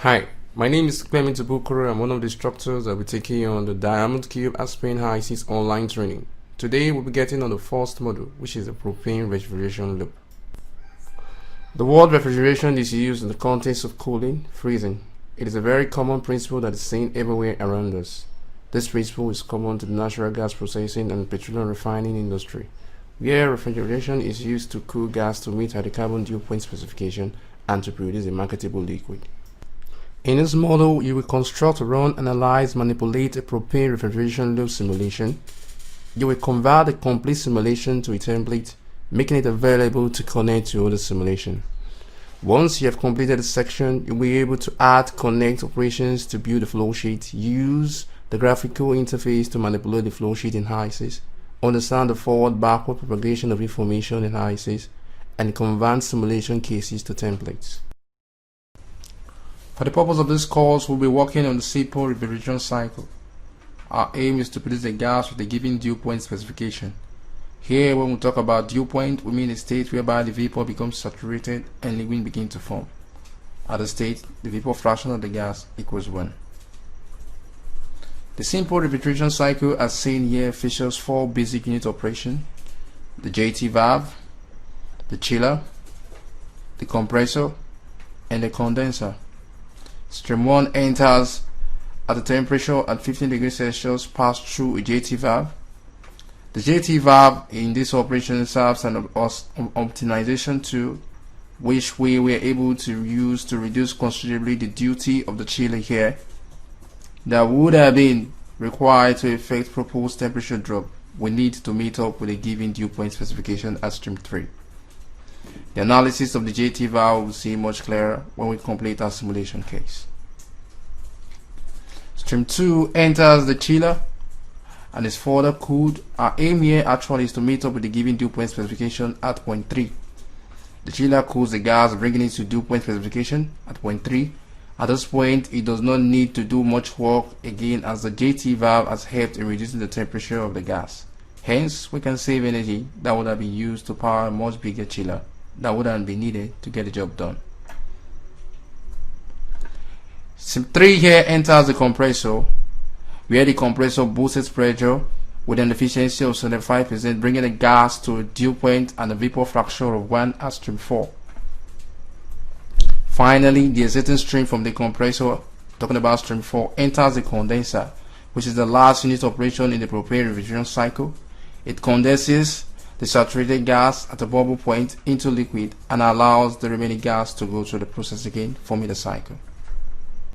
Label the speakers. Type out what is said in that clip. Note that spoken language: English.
Speaker 1: Hi, my name is Clement Bukuru. I'm one of the instructors that will be taking you on the Diamond Cube Aspen HYSYS online training. Today we'll be getting on the first module, which is the propane refrigeration loop. The word refrigeration is used in the context of cooling, freezing. It is a very common principle that is seen everywhere around us. This principle is common to the natural gas processing and petroleum refining industry, where refrigeration is used to cool gas to meet hydrocarbon dew point specification and to produce a marketable liquid. In this model, you will construct, run, analyze, manipulate a propane refrigeration loop simulation. You will convert the complete simulation to a template, making it available to connect to other simulation. Once you have completed the section, you'll be able to add connect operations to build the flowsheet, use the graphical interface to manipulate the flowsheet in HYSYS, understand the forward-backward propagation of information in HYSYS, and convert simulation cases to templates. For the purpose of this course, we'll be working on the simple refrigeration cycle. Our aim is to produce a gas with a given dew point specification. Here, when we talk about dew point, we mean a state whereby the vapor becomes saturated and liquid begins to form. At the state, the vapor fraction of the gas equals 1. The simple refrigeration cycle, as seen here, features 4 basic unit operations: the JT valve, the chiller, the compressor, and the condenser. Stream 1 enters at a temperature at 15 degrees Celsius, passed through a JT valve. The JT valve in this operation serves an optimization tool, which we were able to use to reduce considerably the duty of the chiller here that would have been required to effect proposed temperature drop. We need to meet up with a given dew point specification at stream 3. The analysis of the JT valve will see much clearer when we complete our simulation case. Stream 2 enters the chiller and is further cooled. Our aim here actually is to meet up with the given dew point specification at point 3. The chiller cools the gas, bringing it to dew point specification at point 3. At this point, it does not need to do much work again, as the JT valve has helped in reducing the temperature of the gas. Hence, we can save energy that would have been used to power a much bigger chiller that wouldn't be needed to get the job done. Stream 3 here enters the compressor, where the compressor boosts its pressure with an efficiency of 75%, bringing the gas to a dew point and a vapor fraction of 1 at stream 4. Finally, the exiting stream from the compressor, talking about stream 4, enters the condenser, which is the last unit operation in the propane refrigeration cycle. It condenses the saturated gas at a bubble point into liquid and allows the remaining gas to go through the process again, forming the cycle.